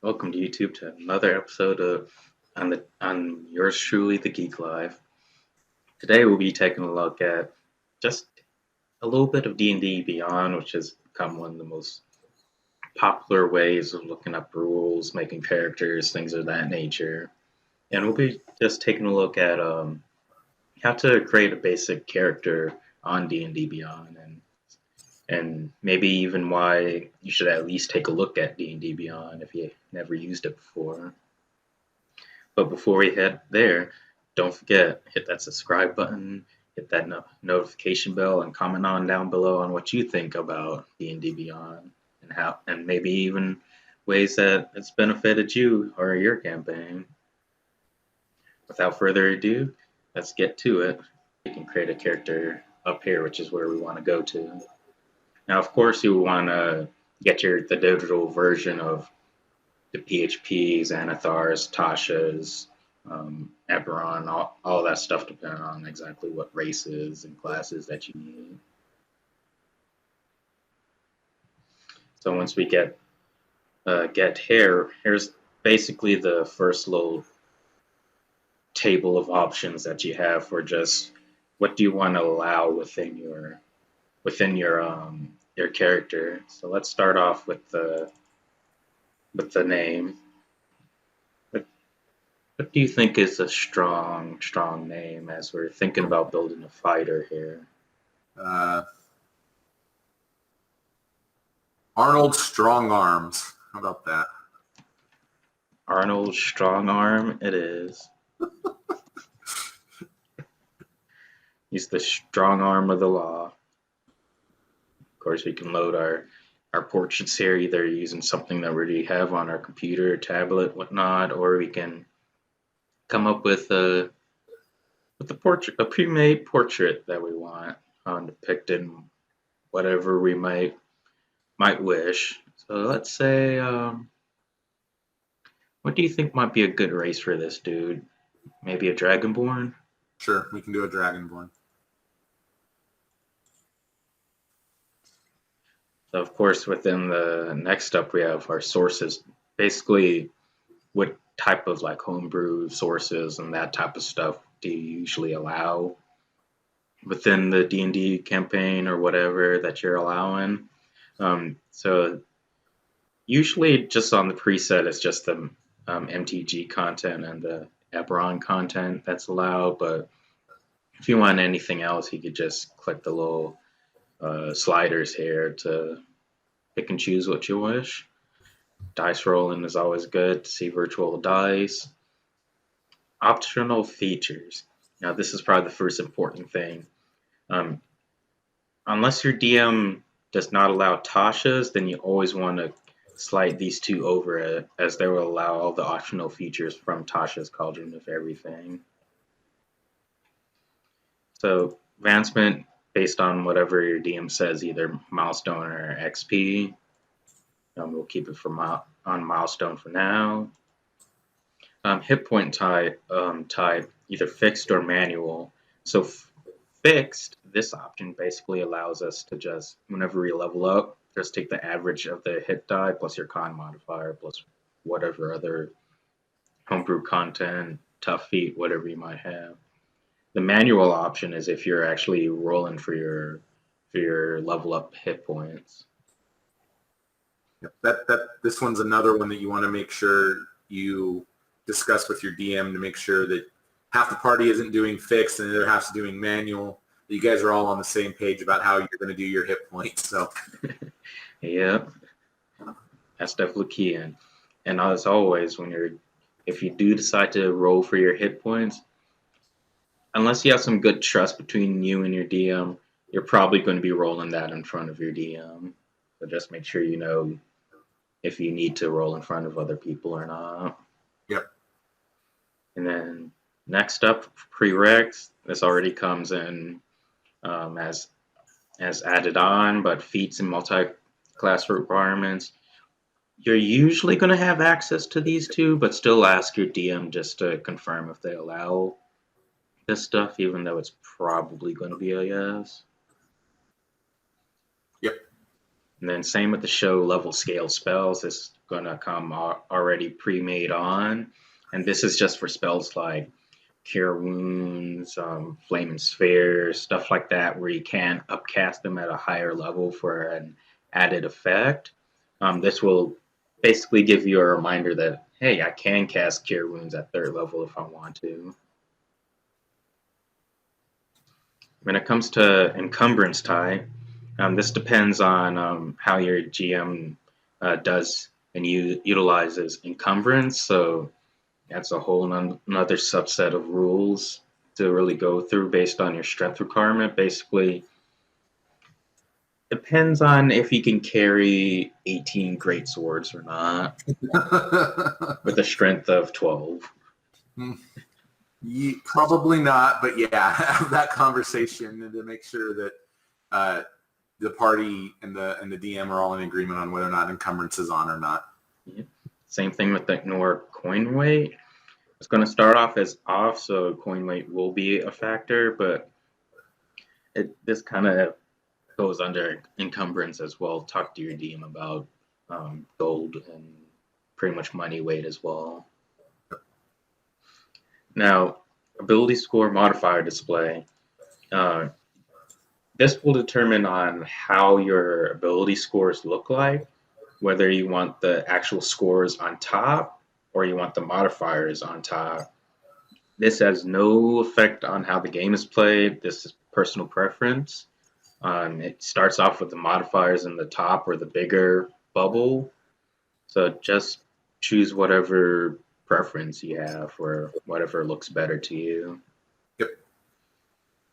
Welcome to YouTube to another episode of on yours truly, the Geek Life. Today we'll be taking a look at just a little bit of D&D Beyond, which has become one of the most popular ways of looking up rules, making characters, things of that nature. And we'll be just taking a look at how to create a basic character on D&D Beyond, and maybe even why you should at least take a look at D&D Beyond if you never used it before. But before we head there, don't forget, hit that subscribe button, hit that notification bell, and comment on down below on what you think about D&D Beyond and maybe even ways that it's benefited you or your campaign. Without further ado, let's get to it. You can create a character up here, which is where we want to go to. Now, of course, you want to get the digital version of the PHPs, Anathars, Tashas, Eberron, all that stuff, depending on exactly what races and classes that you need. So once we get here, here's basically the first little table of options that you have for just what do you want to allow within your character. So let's start off with the name. What do you think is a strong name as we're thinking about building a fighter here? Arnold Strong Arms. How about that? Arnold Strongarm it is. He's the strong arm of the law. Of course, we can load our portraits here, either using something that we already have on our computer, tablet, whatnot, or we can come up with a pre-made portrait that we want depicting whatever we might wish. So let's say, what do you think might be a good race for this dude? Maybe a Dragonborn? Sure, we can do a Dragonborn. So of course, within the next up, we have our sources. Basically, what type of like homebrew sources and that type of stuff do you usually allow within the D&D campaign or whatever that you're allowing? So usually just on the preset, it's just the MTG content and the Eberron content that's allowed. But if you want anything else, you could just click the little sliders here to pick and choose what you wish. Dice rolling is always good to see virtual dice. Optional features. Now, this is probably the first important thing. Unless your DM does not allow Tashas, then you always want to slide these two over it, as they will allow all the optional features from Tasha's Cauldron of Everything. So, advancement based on whatever your DM says, either milestone or XP. We'll keep it on milestone for now. Hit point type, either fixed or manual. So fixed, this option basically allows us to just, whenever we level up, just take the average of the hit die plus your con modifier plus whatever other homebrew content, tough feat, whatever you might have. The manual option is if you're actually rolling for your level up hit points. Yep, this one's another one that you want to make sure you discuss with your DM to make sure that half the party isn't doing fixed and the other half's doing manual. You guys are all on the same page about how you're going to do your hit points. So, yeah, that's definitely key. And as always, if you do decide to roll for your hit points, unless you have some good trust between you and your DM, you're probably going to be rolling that in front of your DM. So just make sure you know if you need to roll in front of other people or not. Yep. And then next up, prereqs. This already comes in as added on, but feats and multi-class requirements. You're usually going to have access to these two, but still ask your DM just to confirm if they allow this stuff, even though it's probably going to be a yes. Yep. And then same with the show level scale spells. This gonna come already pre-made on, and this is just for spells like Cure Wounds, Flaming Spheres, stuff like that, where you can upcast them at a higher level for an added effect. This will basically give you a reminder that, hey, I can cast Cure Wounds at third level if I want to. When it comes to encumbrance type, this depends on how your GM does and utilizes encumbrance. So that's a whole another subset of rules to really go through based on your strength requirement. Basically, depends on if you can carry 18 great swords or not with a strength of 12. Probably not, but yeah, have that conversation to make sure that the party and the DM are all in agreement on whether or not encumbrance is on or not. Yeah. Same thing with the ignore coin weight. It's going to start off as off, so coin weight will be a factor, but this kind of goes under encumbrance as well. Talk to your DM about gold and pretty much money weight as well. Now, ability score modifier display. This will determine on how your ability scores look like, whether you want the actual scores on top or you want the modifiers on top. This has no effect on how the game is played. This is personal preference. It starts off with the modifiers in the top or the bigger bubble. So just choose whatever preference you have or whatever looks better to you. Yep.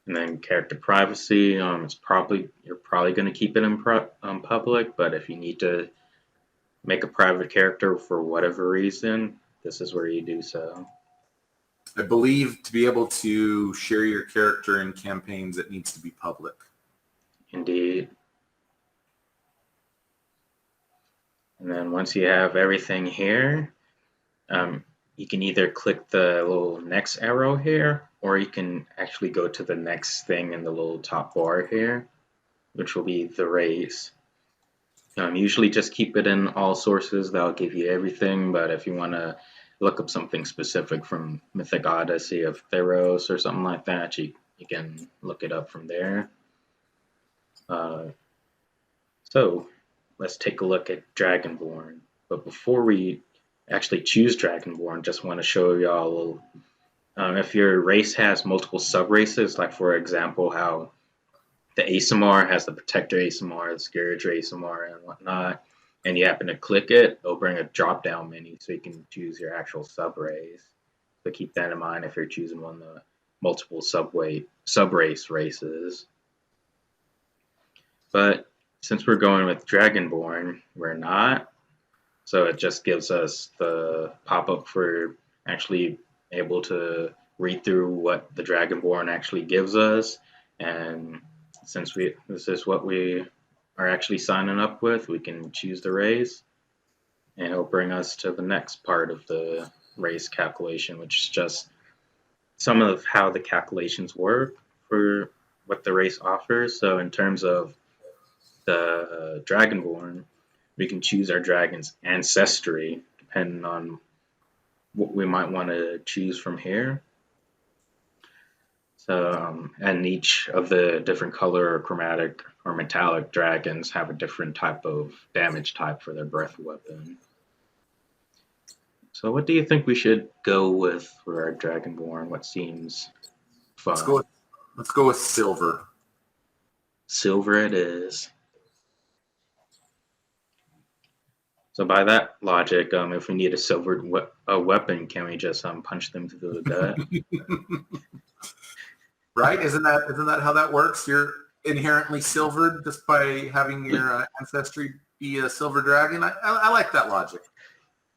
And then character privacy. You're probably going to keep it in public, but if you need to make a private character for whatever reason, this is where you do so. I believe to be able to share your character in campaigns, it needs to be public. Indeed. And then once you have everything here, you can either click the little next arrow here, or you can actually go to the next thing in the little top bar here, which will be the race. Usually just keep it in all sources. That'll give you everything, but if you want to look up something specific from Mythic Odyssey of Theros or something like that, you can look it up from there. So let's take a look at Dragonborn. But before we actually choose Dragonborn, just want to show y'all if your race has multiple sub-races, like for example how the Aasimar has the Protector Aasimar, the Scourge Aasimar, and whatnot, and you happen to click it, it'll bring a drop-down menu so you can choose your actual sub-race. So keep that in mind if you're choosing one of the multiple sub-race races. But since we're going with Dragonborn, we're not. So it just gives us the pop-up for actually able to read through what the Dragonborn actually gives us. And since this is what we are actually signing up with, we can choose the race. And it'll bring us to the next part of the race calculation, which is just some of how the calculations work for what the race offers. So in terms of the Dragonborn, we can choose our dragon's ancestry depending on what we might want to choose from here. So, and each of the different color or chromatic or metallic dragons have a different type of damage type for their breath weapon. So what do you think we should go with for our Dragonborn? What seems fun? Let's go with silver. Silver it is. So by that logic, if we need a silver weapon, can we just punch them through the gut? Right? Isn't that how that works? You're inherently silvered just by having your ancestry be a silver dragon. I like that logic.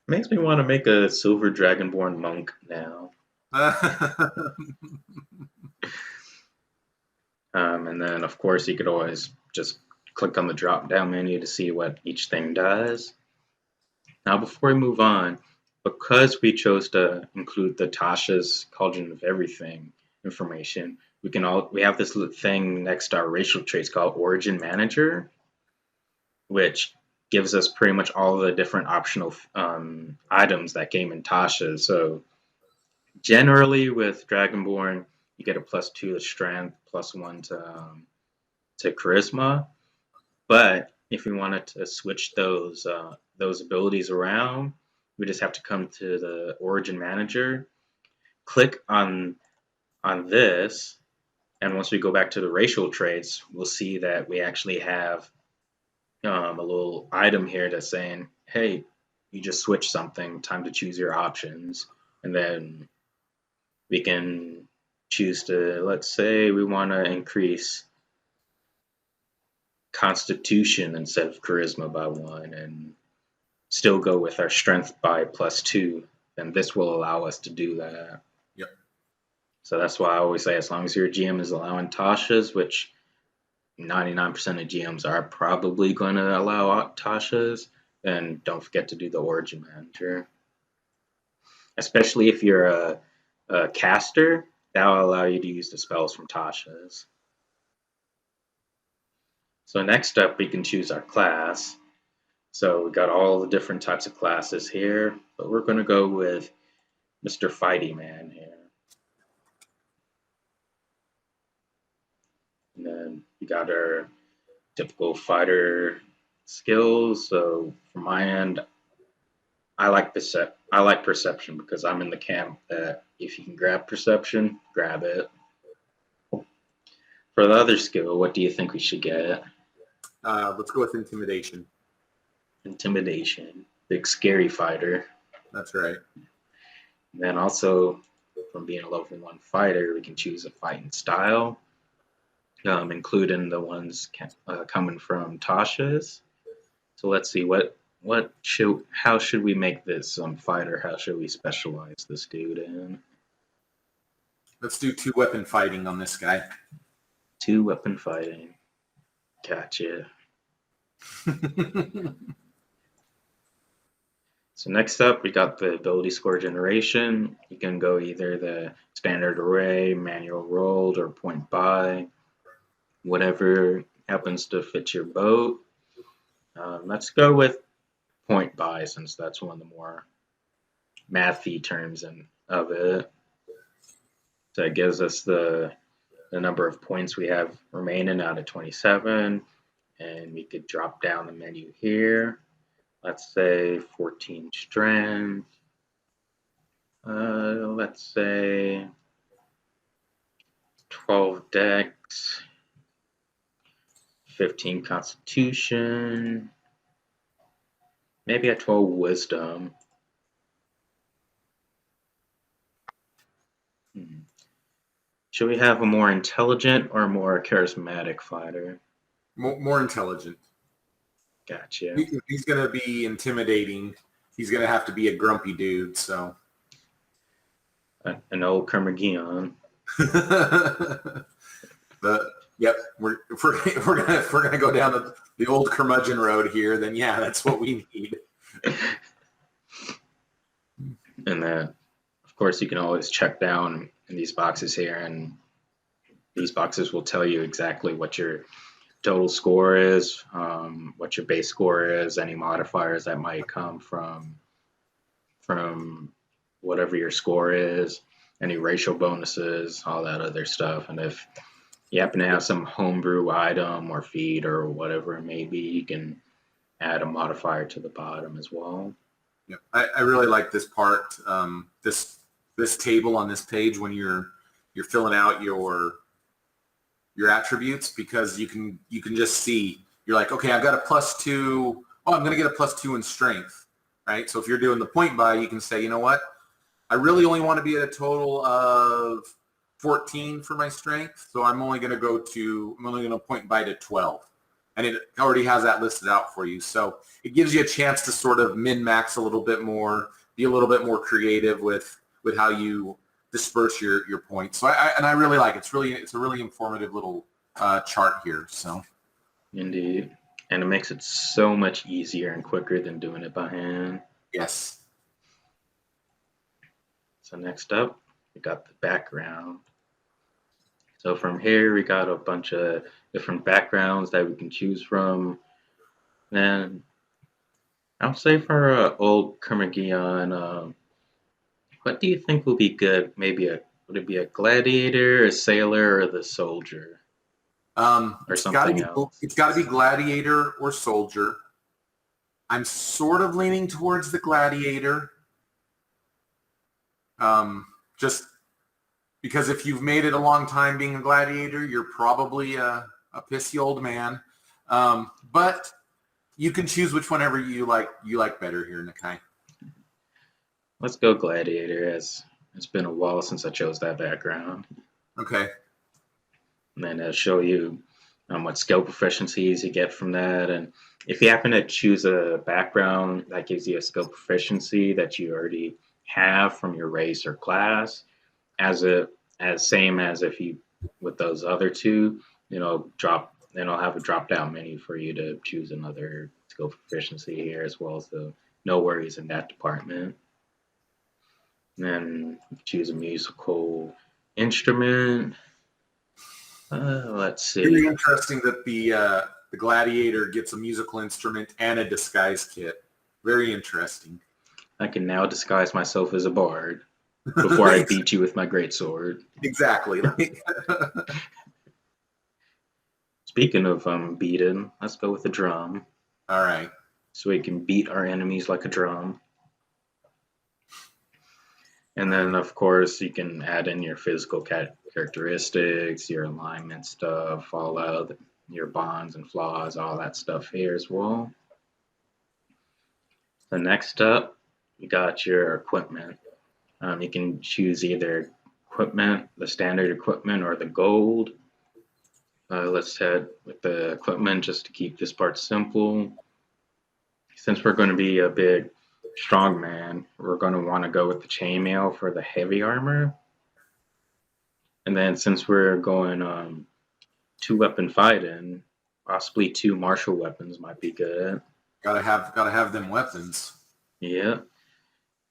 Makes me want to make a silver Dragonborn monk now. And then, of course, you could always just click on the drop-down menu to see what each thing does. Now, before we move on, because we chose to include the Tasha's Cauldron of Everything information, we have this thing next to our racial traits called Origin Manager, which gives us pretty much all the different optional items that came in Tasha. So generally with Dragonborn, you get a +2 to strength, +1 to charisma. But if we wanted to switch those abilities around, we just have to come to the Origin Manager, click on this, and once we go back to the racial traits, we'll see that we actually have a little item here that's saying, "Hey, you just switched something. Time to choose your options," and then we can choose to, let's say we want to increase Constitution instead of Charisma by 1, and still go with our Strength by +2. Then this will allow us to do that. Yep. So that's why I always say, as long as your GM is allowing Tashas, which 99% of GMs are probably going to allow Tashas, then don't forget to do the Origin Manager. Especially if you're a caster, that will allow you to use the spells from Tasha's. So next up, we can choose our class. So we got all the different types of classes here, but we're going to go with Mr. Fighty Man here. And then we got our typical fighter skills. So from my end, I like perception because I'm in the camp that if you can grab perception, grab it. For the other skill, what do you think we should get? Let's go with intimidation. Intimidation, big scary fighter. That's right. And then also, from being a level 1 fighter, we can choose a fighting style, including the ones coming from Tasha's. So let's see, how should we make this fighter? How should we specialize this dude in? Let's do 2-weapon fighting on this guy. 2-weapon fighting. Gotcha. So next up, we got the ability score generation. You can go either the standard array, manual rolled, or point buy, whatever happens to fit your boat. Let's go with point buy since that's one of the more mathy terms of it. So it gives us the number of points we have remaining out of 27, and we could drop down the menu here. Let's say 14 strength. Let's say 12 dex, 15 constitution, maybe a 12 wisdom. Should we have a more intelligent or more charismatic fighter? More intelligent. Gotcha. He's going to be intimidating. He's going to have to be a grumpy dude. So an old Kermagion. Yep, if we're gonna go down the old curmudgeon road here, then yeah, that's what we need. And then, of course, you can always check down in these boxes here, and these boxes will tell you exactly what your total score is, what your base score is, any modifiers that might come from whatever your score is, any racial bonuses, all that other stuff. And if you happen to have some homebrew item or feed or whatever it may be, you can add a modifier to the bottom as well. Yeah, I really like this part. This table on this page when you're filling out your attributes, because you can just see, you're like, okay, I've got a +2. Oh, I'm going to get a +2 in strength, right? So if you're doing the point buy, you can say, you know what? I really only want to be at a total of 14 for my strength, so I'm only going to point buy to 12, and it already has that listed out for you. So it gives you a chance to sort of min-max a little bit more, be a little bit more creative with how you disperse your points. So I really like it. It's a really informative little chart here. So indeed, and it makes it so much easier and quicker than doing it by hand. Yes. So next up, we got the background. So from here, we got a bunch of different backgrounds that we can choose from. And I'll say for old Kermagion, what do you think will be good? Maybe would it be a gladiator, a sailor, or the soldier, or something else? It's got to be gladiator or soldier. I'm sort of leaning towards the gladiator, just because if you've made it a long time being a gladiator, you're probably a pissy old man. But you can choose which whenever you like better here, Nakai. Let's go gladiator, as it's been a while since I chose that background. Okay. And then it'll show you what skill proficiencies you get from that. And if you happen to choose a background that gives you a skill proficiency that you already have from your race or class, as same as if you with those other two, drop then I'll have a drop down menu for you to choose another skill proficiency here as well as the no worries in that department. And then choose a musical instrument. Let's Really see. interesting that the gladiator gets a musical instrument and a disguise kit. Very interesting. I can now disguise myself as a bard before I beat you with my greatsword. Exactly. Speaking of beating, let's go with the drum. All right. So we can beat our enemies like a drum. And then, of course, you can add in your physical characteristics, your alignment stuff, all of your bonds and flaws, all that stuff here as well. So next up, you got your equipment. You can choose either equipment, the standard equipment, or the gold. Let's head with the equipment just to keep this part simple. Since we're going to be a big strong man, we're going to want to go with the chainmail for the heavy armor. And then since we're going two weapon fighting, possibly two martial weapons might be good. Gotta have them weapons. Yeah.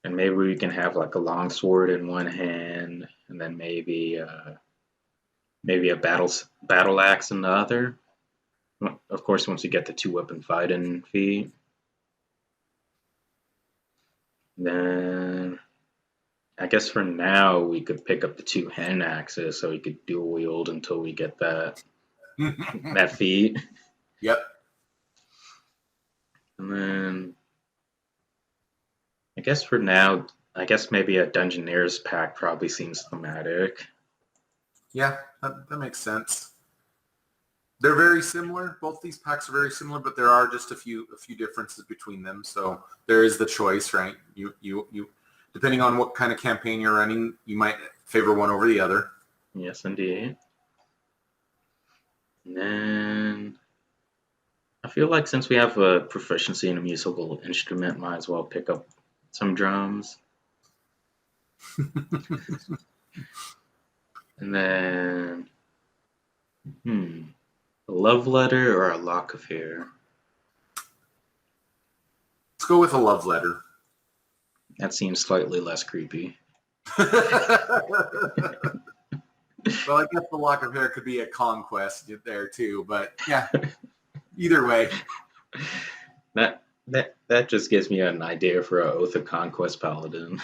And maybe we can have like a long sword in one hand, and then maybe a battle axe in the other. Of course, once you get the two weapon fighting feat. Then I guess for now we could pick up the two hand axes so we could dual wield until we get that feat. Yep. And then I guess for now, I guess maybe a Dungeoneer's pack probably seems thematic. Yeah, that makes sense. They're very similar. Both these packs are very similar, but there are just a few differences between them. So there is the choice, right? You depending on what kind of campaign you're running, you might favor one over the other. Yes, indeed. And then I feel like since we have a proficiency in a musical instrument, might as well pick up some drums. And then, a love letter or a lock of hair? Let's go with a love letter. That seems slightly less creepy. Well, I guess the lock of hair could be a conquest there too, but yeah, either way. That just gives me an idea for a Oath of Conquest paladin.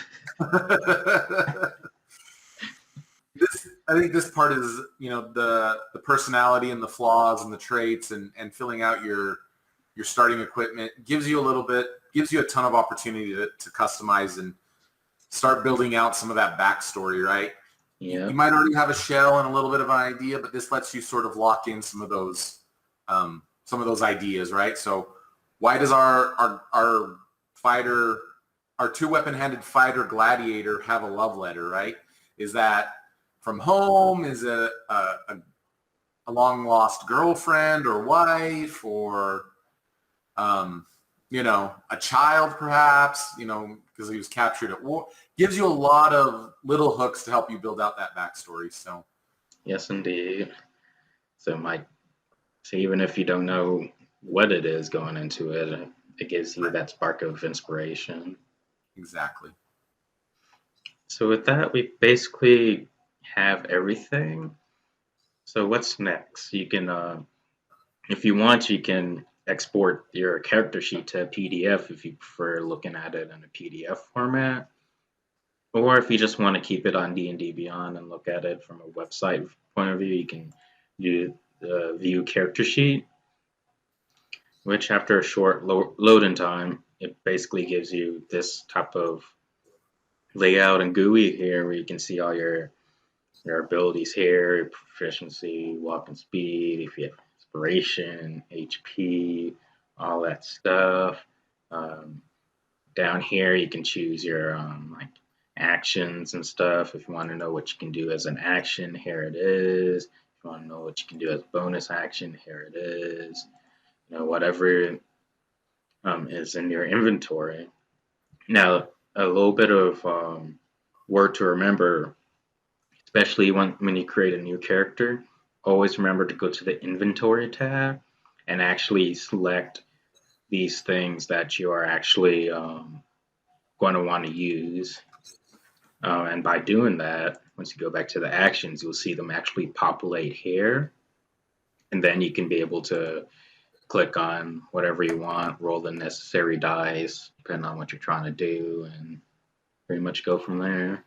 I think this part is, the personality and the flaws and the traits and filling out your starting equipment gives you a ton of opportunity to customize and start building out some of that backstory, right? Yeah. You might already have a shell and a little bit of an idea, but this lets you sort of lock in some of those ideas, right? So why does our fighter, our two weapon-handed fighter gladiator have a love letter, right? Is that from home? Is it a long-lost girlfriend or wife or, a child perhaps, because he was captured at war? Gives you a lot of little hooks to help you build out that backstory. So, yes, indeed. So even if you don't know what it is going into it, it gives you that spark of inspiration. Exactly. So with that, we basically have everything. So what's next? You can, if you want, you can export your character sheet to a PDF if you prefer looking at it in a PDF format, or if you just want to keep it on D&D Beyond and look at it from a website point of view, you can view the view character sheet, which after a short loading time, it basically gives you this type of layout and GUI here where you can see all your abilities here, your proficiency, walking speed, if you have inspiration, HP, all that stuff. Um, Down here, you can choose your like actions and stuff. If you want to know what you can do as an action, here it is. If you want to know what you can do as a bonus action, here it is. You know, whatever is in your inventory. Now, a little bit of word to remember, especially when you create a new character, always remember to go to the inventory tab and actually select these things that you are actually going to want to use. And by doing that, once you go back to the actions, you'll see them actually populate here. And then you can be able to click on whatever you want, roll the necessary dice, depending on what you're trying to do, and pretty much go from there.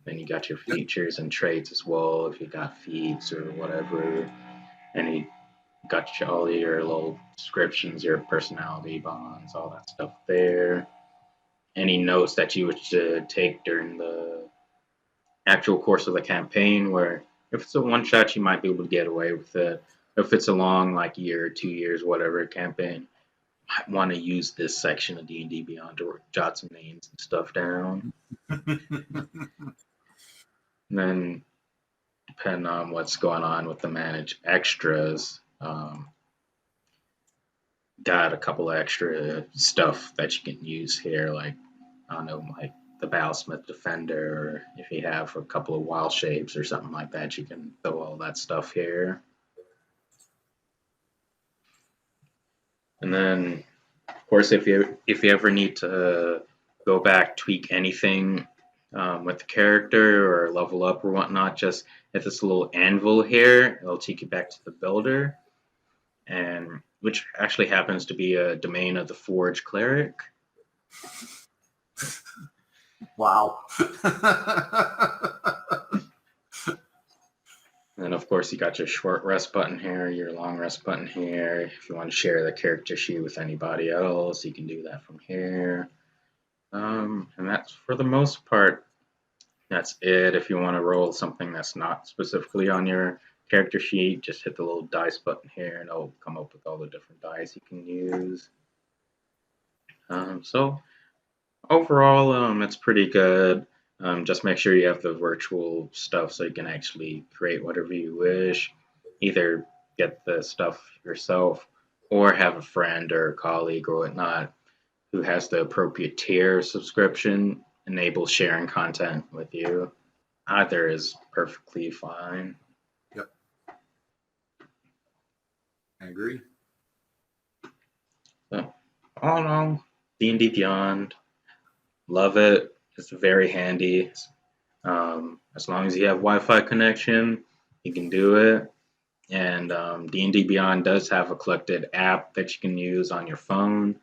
Then you got your features and traits as well, if you got feats or whatever. And you got all your little descriptions, your personality bonds, all that stuff there. Any notes that you wish to take during the actual course of the campaign, where if it's a one shot, you might be able to get away with it. If it's a long, like year, 2 years, whatever campaign, you might want to use this section of D&D Beyond to jot some names and stuff down. And then, depending on what's going on with the manage extras, got a couple of extra stuff that you can use here, like, I don't know, like the Battlesmith Defender, or if you have a couple of wild shapes or something like that, you can throw all that stuff here. And then, of course, if you ever need to go back, tweak anything with the character or level up or whatnot, just hit this little anvil here. It'll take you back to the builder, and which actually happens to be a domain of the Forge Cleric. Wow. And of course, you got your short rest button here, your long rest button here. If you want to share the character sheet with anybody else, you can do that from here. And that's for the most part. That's it. If you want to roll something that's not specifically on your character sheet, just hit the little dice button here and it'll come up with all the different dice you can use. So overall, it's pretty good. Just make sure you have the virtual stuff so you can actually create whatever you wish. Either get the stuff yourself or have a friend or a colleague or whatnot who has the appropriate tier subscription, enable sharing content with you. Either is perfectly fine. Yep. I agree. So, all in all, D&D Beyond, love it. It's very handy. As long as you have Wi-Fi connection, you can do it. And D&D Beyond does have a collected app that you can use on your phone,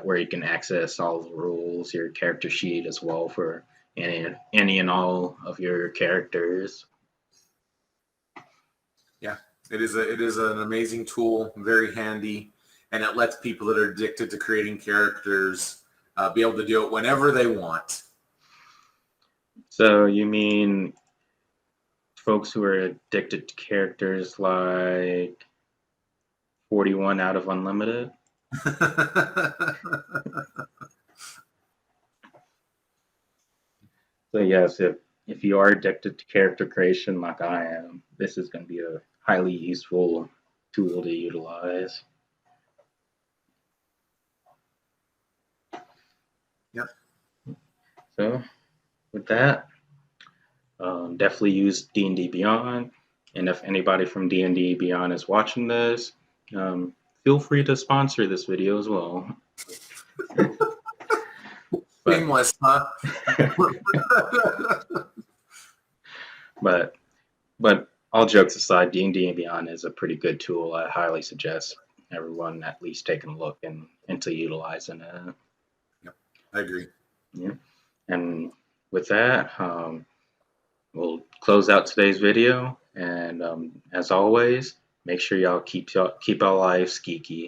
where you can access all the rules, your character sheet as well for any and all of your characters. Yeah, it is an amazing tool, very handy, and it lets people that are addicted to creating characters be able to do it whenever they want. So you mean folks who are addicted to characters like 41 out of Unlimited? So yes, if you are addicted to character creation like I am, this is going to be a highly useful tool to utilize. Yep. So with that, definitely use D&D Beyond. And if anybody from D&D Beyond is watching this, feel free to sponsor this video as well. Shameless, huh? But all jokes aside, D&D Beyond is a pretty good tool. I highly suggest everyone at least taking a look into utilizing it. Yep, I agree. Yeah. And with that, we'll close out today's video. And as always, make sure y'all keep our lives geeky.